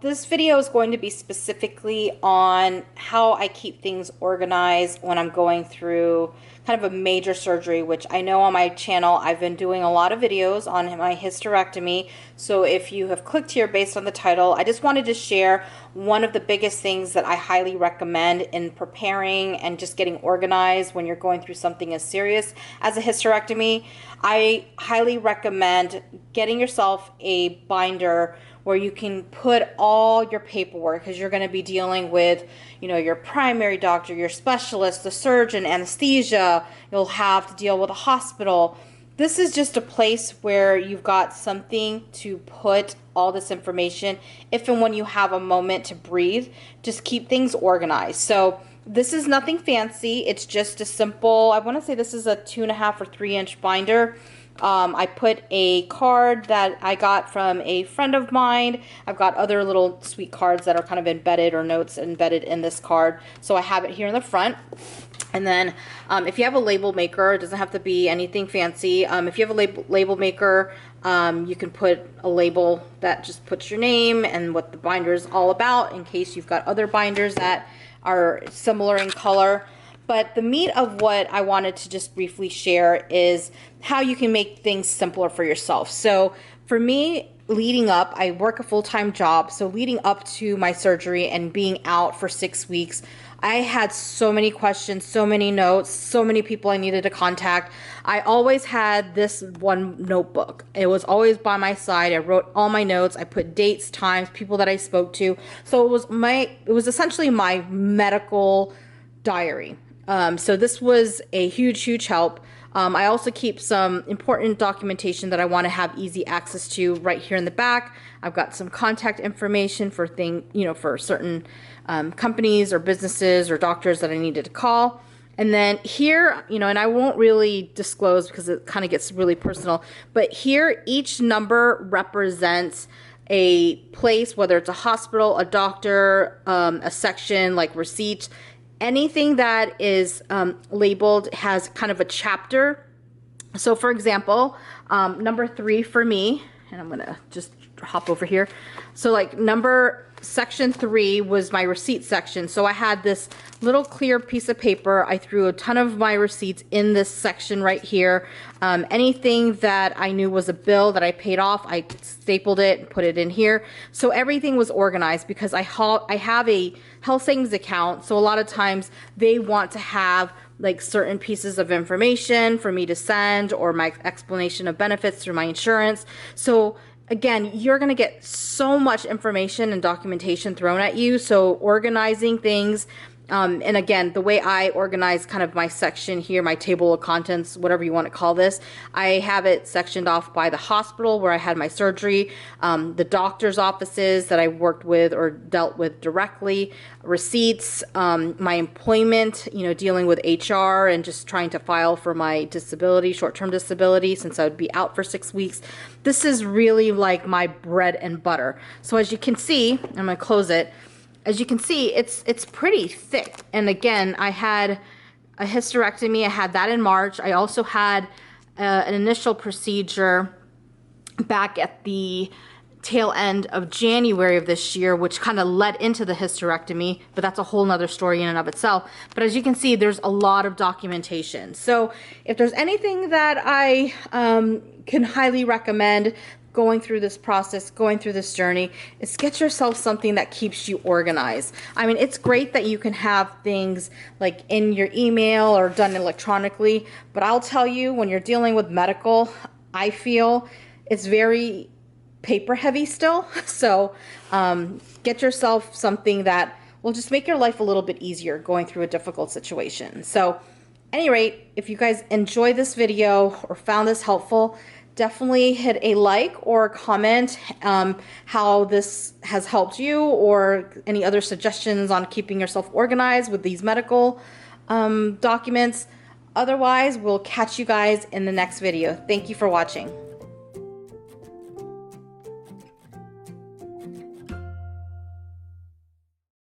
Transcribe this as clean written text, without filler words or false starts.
this video is going to be specifically on how I keep things organized when I'm going through kind of a major surgery, which I know on my channel I've been doing a lot of videos on my hysterectomy. So if you have clicked here based on the title, I just wanted to share one of the biggest things that I highly recommend in preparing and just getting organized when you're going through something as serious as a hysterectomy. I highly recommend getting yourself a binder where you can put all your paperwork, because you're going to be dealing with, you know, your primary doctor, your specialist, the surgeon, anesthesia. You'll have to deal with a hospital. This is just a place where you've got something to put all this information if and when you have a moment to breathe. Just keep things organized. So this is nothing fancy. It's just a simple, I want to say this is a 2.5 or 3 inch binder. I put a card that I got from a friend of mine. I've got other little sweet cards that are kind of embedded, or notes embedded in this card. So I have it here in the front. And then if you have a label maker, it doesn't have to be anything fancy. If you have a label maker, you can put a label that just puts your name and what the binder is all about, in case you've got other binders that are similar in color. But the meat of what I wanted to just briefly share is how you can make things simpler for yourself. So for me, leading up, I work a full-time job. So leading up to my surgery and being out for 6 weeks, I had so many questions, so many notes, so many people I needed to contact. I always had this one notebook. It was always by my side. I wrote all my notes. I put dates, times, people that I spoke to. So it was essentially my medical diary. So this was a huge help. I also keep some important documentation that I want to have easy access to right here in the back. I've got some contact information for for certain companies or businesses or doctors that I needed to call. And then here, and I won't really disclose because it kind of gets really personal, but here each number represents a place, whether it's a hospital, a doctor, a section like receipts. Anything that is labeled has kind of a chapter. So for example, number 3 for me, and I'm gonna just hop over here. So like section 3 was my receipt section. So I had this little clear piece of paper. I threw a ton of my receipts in this section right here. Anything that I knew was a bill that I paid off, I stapled it and put it in here. So everything was organized because I have a health savings account. So a lot of times they want to have like certain pieces of information for me to send, or my explanation of benefits through my insurance. So again, you're going to get so much information and documentation thrown at you. So organizing things, and again, the way I organize kind of my section here, my table of contents, whatever you want to call this, I have it sectioned off by the hospital where I had my surgery, the doctor's offices that I worked with or dealt with directly, receipts, my employment, dealing with HR and just trying to file for my disability, short-term disability, since I would be out for 6 weeks. This is really like my bread and butter. So as you can see, I'm going to close it. As you can see, it's pretty thick. And again, I had a hysterectomy. I had that in March. I also had an initial procedure back at the tail end of January of this year, which kind of led into the hysterectomy, but that's a whole nother story in and of itself. But as you can see, there's a lot of documentation. So if there's anything that I can highly recommend going through this process, going through this journey, is get yourself something that keeps you organized. I mean, it's great that you can have things like in your email or done electronically, but I'll tell you, when you're dealing with medical, I feel it's very paper heavy still. So get yourself something that will just make your life a little bit easier going through a difficult situation. So at any rate, if you guys enjoy this video or found this helpful, definitely hit a like or comment how this has helped you, or any other suggestions on keeping yourself organized with these medical documents. Otherwise, we'll catch you guys in the next video. Thank you for watching.